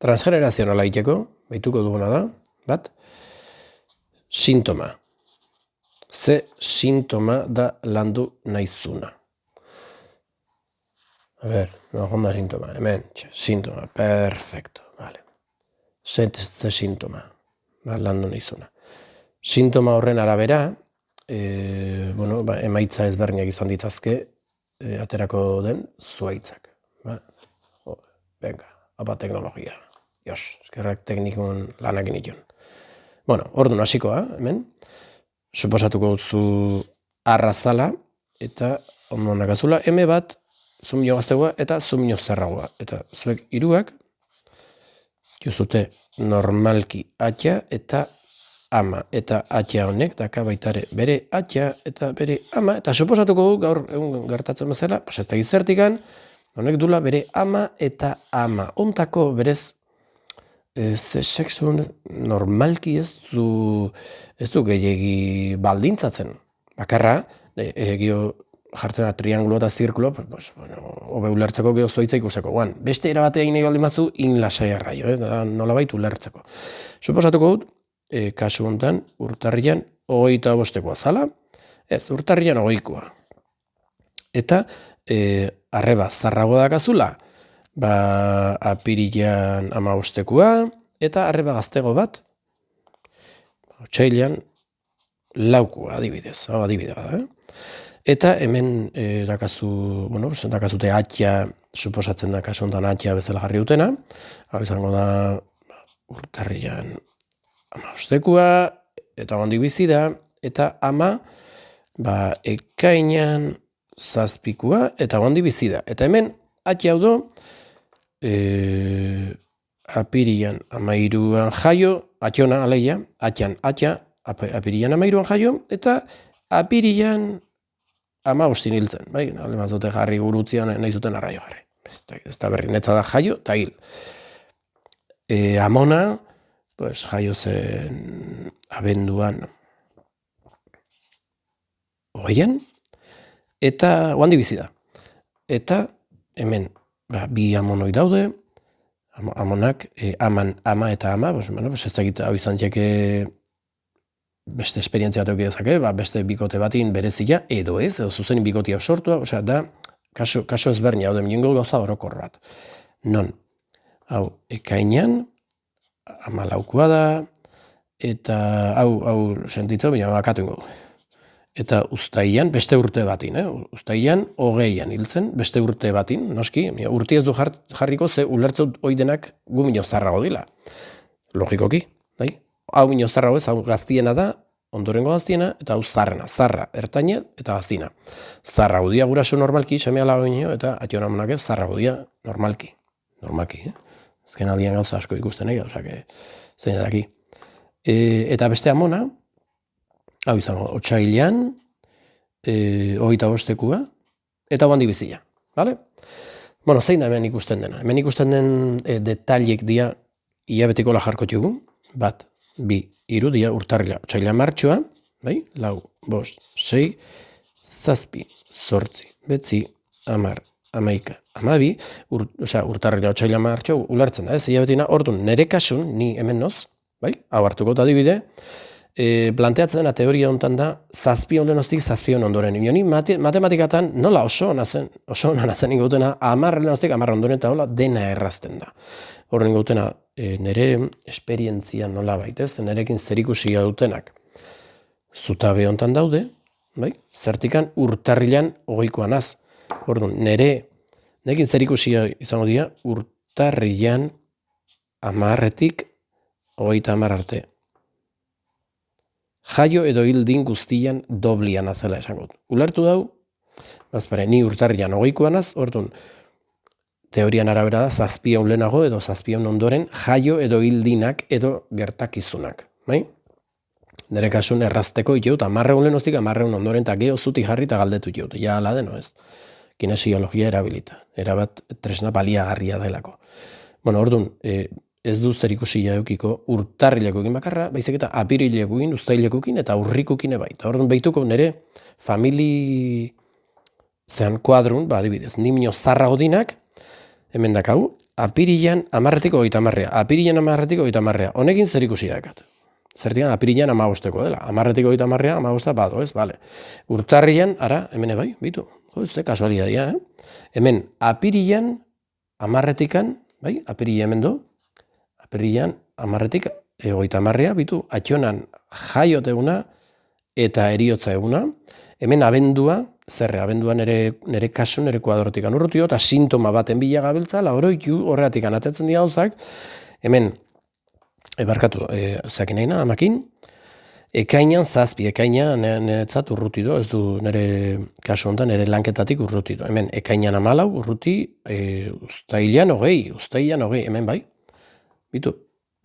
Transgenerazionala egiteko, behituko duguna da, bat, sintoma. Ze sintoma da landu naizuna. A ver, no, honda sintoma, hemen, sintoma, perfecto, vale. Ze sintoma, da landu naizuna. Sintoma horren arabera, emaitza ezberdinak izan ditzazke, aterako den zuaitzak. Venga, apa teknologia. Jos, eskerrak teknikun lanak initun. Orduan hasikoa, hemen, suposatuko zu arrazala, eta ondo nakazula, eme bat, zumino gaztegoa eta zumino zerragoa. Eta zuek hiruak, juzute normalki atxa eta ama. Eta atxa honek, daka baitare bere atxa eta bere ama. Eta suposatuko gaur egun gertatzen bezala, ez da gizertikan, honek dula bere ama eta ama. Ontako berez, sexu normalki ez du gehiagi baldintzatzen. Bakarra, jartzen da triangulo eta zirkulo, hobe ulertzeko geho zoitza ikusteko. Beste erabatea nahi baldin batzu, inlasai arraio, nola baitu ulertzeko. Suposatuko dut, kasu honetan, urtarrian 25koa zala, ez, urtarrian 20koa. Eta, arreba zarrago dakazula, apirilan 15koa, eta arreba gaztego bat, otsailean 4koa, adibidez, adibide bada, Eta hemen dakazute atxa, suposatzen da kasu honetan atxa bezala jarri dutena, hau izango da urtarrian 15koa, eta ondik bizi da, eta ama ekainan 7koa, eta ondik bizi da. Eta hemen atxa hau do, apirian 13an jaio, atxona aleia, atxan atxa, apirian 13an jaio, eta apirian 15 hiltzen, bai, alemazute jarri gurutzian nahi zuten arraio jarri. Ez da berri netza da jaio, eta hil. Amona, jaio zen abenduan 20an, eta oandi bizi da. Eta hemen, bi amonoi daude, amonak, ama eta ama, ez da gita hau izan txeke beste esperientzia teuki dezake, beste bikote batin berezia, edo ez, edo zuzenin bikotia sortua, da, kaso ezbernia, hau dengo gauza orokor bat. Non, hau, ekainan, 14koa da, eta hau sentitzen, baina bakatu ingo. Eta uztailan, beste urte batin, uztailan 20an hiltzen, beste urte batin, noski, urti ez du jarriko, ze ulertze oidenak gumino zarrago dila. Logikoki, nahi? Hau mino zarrago ez, hau gaztiena da, ondorengo gaztiena, eta hau zarrena, zarra, ertaina eta gaztina. Zarra gudia guraso normalki, semea lago ino, eta ation amonak ez, zarra gudia normalki. Normalki, Ezken aldian gauza asko ikusten ega, zein edaki. Eta beste amona, hau izango, otsailean, 25koa, eta oandi bizia, bale? Zein da hemen ikusten dena? Hemen ikusten den detailek dia hilabetiko lajarko txugu, bat, 2, 3 dia urtarrila, otsaila martxoa, bai? 4, 5, 6, 7, 8, 9, 10, 11, 12, urtarrila, otsaila martxo, ulertzen da, ez hilabetina, orduan, nere kasun, ni hemen noz, bai? Hau hartuko eta adibide, planteatzen dena teoria honetan da, 7 ondenostik 7 ondoren. Ni matematikatan nola oso ona zen ingutena, 10 lehenostik 10 ondoren eta hola dena errazten da. Horren ingutena, nire esperientzia nola baitez, nirekin zerikusia dutenak zutabe honetan daude, bai? Zertikan urtarrilan 20koa naz. Orduan, nirekin zerikusia izango dira, urtarrilan 10etik 30 arte. Jaio edo hildin guztian doblian azela esango. Ulertu dau, ni urtarrilan 20koa naz, orduan, teorian arabera da, 7 lehenago edo 7 ondoren jaio edo hildinak edo gertakizunak. Bai? Nere kasun errazteko iteut, 10 lehenostik 10 ondoren eta geho zuti jarri eta galdetu iteut. Ja, ala deno ez. Kinesiologia erabilita. Erabat tresna baliagarria delako. Orduan, ez du zer ikusia eukiko urtarrilekoekin bakarra, baizik eta apirilekoekin, uztailekoekin eta urrikukin ebai. Orduan, behituko nere famili zean kuadrun, adibidez, nimino zarra godinak, hemen dakau, apirilan 10-etik 30, apirilan 10-etik 30, honekin zer ikusi dakat. Zertikan apirilan 15-eko dela, 10-etik 30, 15 bado, ez, bale. Urtarrian, ara, hemen bai, bitu, ze kasualidadia, Hemen apirilan 10-etikan, bai, apirilan hemen do, apirilan 10-etik 30, bitu, atxonan jaiot eguna eta eriotza eguna, hemen abendua, zerre, abendua nere kasu, nere kuadrotik urrutio, eta sintoma baten bila gabiltza, oroitu horretik anatetzen dira gauzak, hemen, barkatu, zeakin nahi amakin, ekainan zazpi, ekainan netzat urrutido, ez du nere kasu honetan, nere lanketatik urrutido. Hemen, ekainan 14 urruti, uztailan 20, hemen bai. Bitu,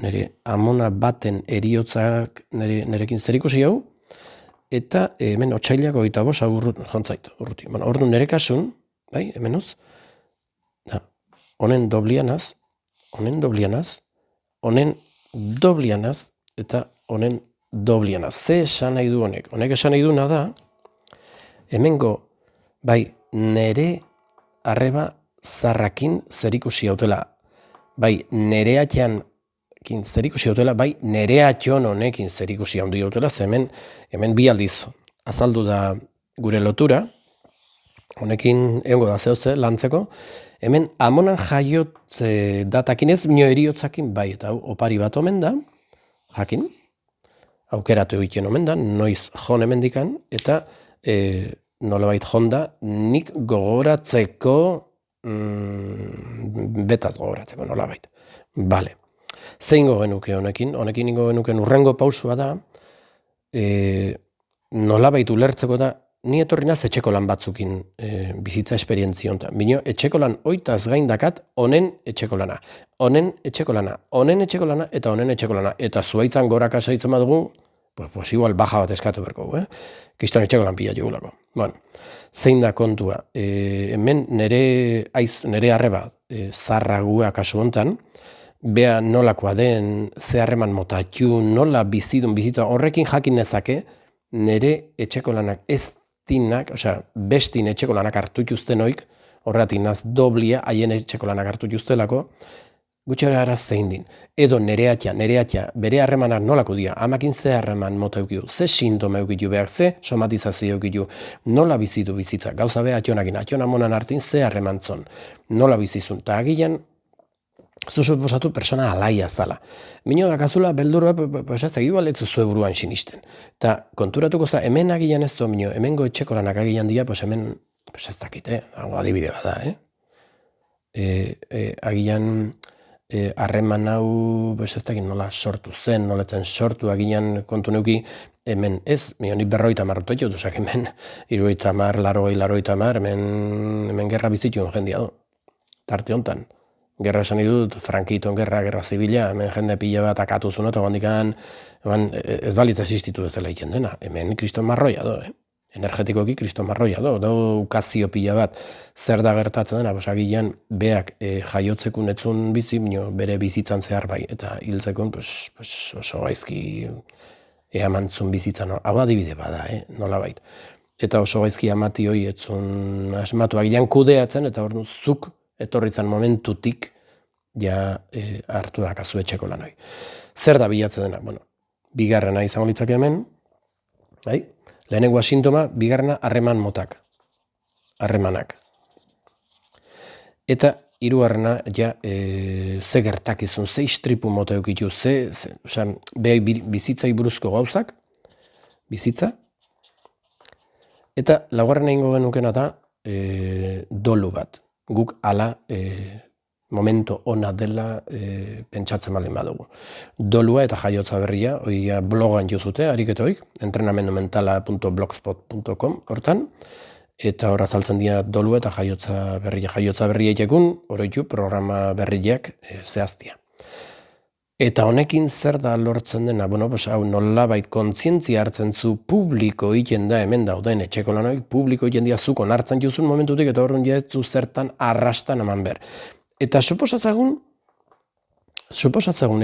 nere amona baten eriotzak nerekin zer ikusi hau, eta hemen otsailak 25 jontzait urruti. Bueno, ordu nere kasun, bai, hemen oz, honen doblianaz, honen doblianaz, eta honen doblianaz. Ze esan nahi du honek? Honek esan nahi duena da, hemengo, bai, nere arreba zarrakin zerikusi hautela, bai, nere atxean zerikusi hautela, bai, nere atxon honekin zerikusi haundi hautela, ze hemen bi aldiz azaldu da gure lotura, honekin egongo da zehose lantzeko, hemen amonan jaiotze datakinez, mio eriotzakin, bai, eta opari bat omen da, jakin, aukeratu egiten omen da, noiz jon hemendikan, eta nolabait jonda, nik gogoratzeko, betaz gogoratzeko, nolabait. Bale. Zein genuke honekin? Honekin ingo genuken urrengo pausua da, nolabait ulertzeko da, ni etorri naz etxeko lan batzukin bizitza esperientzia honetan. Bino, etxeko lan oitaz gain dakat, honen etxeko lana. Honen etxeko lana, honen etxeko lana, eta honen etxeko lana. Eta zuaitzan gorak asaitzen badugu, pues igual baja bat eskatu berko, Kiston etxeko lan pila jogulako. Bueno, zein da kontua? Hemen nere arreba zarragua kasu honetan, bea nolakoa den, ze harreman motatxu, nola bizidun bizitza, horrekin jakin nezake, nere etxeko lanak ez dinak, osea, bestin etxeko lanak hartu juztenoik, horretik naz doblia, haien etxeko lanak hartu juztelako, gutxera ara zein din. Edo nere atxa, bere harremanak nolako dira, amakin ze harreman mota eukidu, ze sintoma eukidu behar, ze somatizazio eukidu, nola bizitu bizitza, gauza beha atxonakin, atxonamonan hartin ze harreman zon, nola bizizun, eta agian, zuzu posatu persona alaia zala. Mino dakazula, beldur bat, ez igual ez zuzue buruan sinisten. Eta konturatuko za, hemen agian ez du, mino, hemengo etxeko lanak agian dira, hemen, ez dakit, adibide bada, agian harreman hau, ez dakit nola sortu zen, noletzen sortu, agian kontu neuki, hemen ez, mino nik 50 urte jut, hemen 70, 80, hemen gerra bizitu jendia du, tarte honetan. Gerra esan dut, Frankiton gerra zibila, hemen jende pila bat akatu zuen, eta gandikan, ez balitza existitu bezala egiten dena. Hemen kriston marroia do, energetikoki kriston marroia do, ukazio pila bat zer da gertatzen dena, agian beak jaiotzekun etzun bizi, bere bizitzan zehar bai, eta hiltzekun oso gaizki eamantzun bizitzan, hau adibide bada, nola bait. Eta oso gaizki amati hoi etzun asmatu, agian kudeatzen, eta hor zuk etorritzen momentutik ja hartu dakazu etxeko lanoi. Zer da bilatzen dena? Bueno, bigarrena izango litzake hemen, lehenengoa sintoma, bigarrena harreman motak, harremanak. Eta hirugarrena ja ze gertakizun, ze istripu mota eukitu, behai bizitzai buruzko gauzak, bizitza, eta laugarrena ingo genukena da dolu bat. Guk ala momento ona dela pentsatzen baldin badugu. Dolua eta jaiotza berria, oia blogan juzute, ariketoik, entrenamendumentala.blogspot.com hortan, eta hor azaltzen dira dolu eta jaiotza berria itekun, oroitu programa berriak zehaztia. Eta honekin zer da lortzen dena, hau nolabait kontzientzia hartzen zu publiko egiten da hemen dauden etxeko lanoik, publiko egiten dira zuk onartzen juzun momentutik, eta horren jaetzu zertan arrastan eman behar. Eta suposatzagun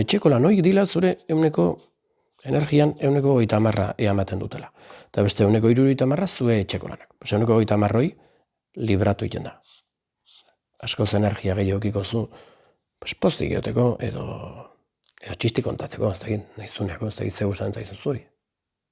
etxeko lanoik dila zure energian 30% eamaten dutela. Eta beste 70% zue etxeko lanak. 70% libratu egiten da. Askoz energia gehiagokiko zu, pozik egoteko edo txisti kontatzeko, ez dakit, nahizuneako, ez dakit zeu esan zaizu zuri.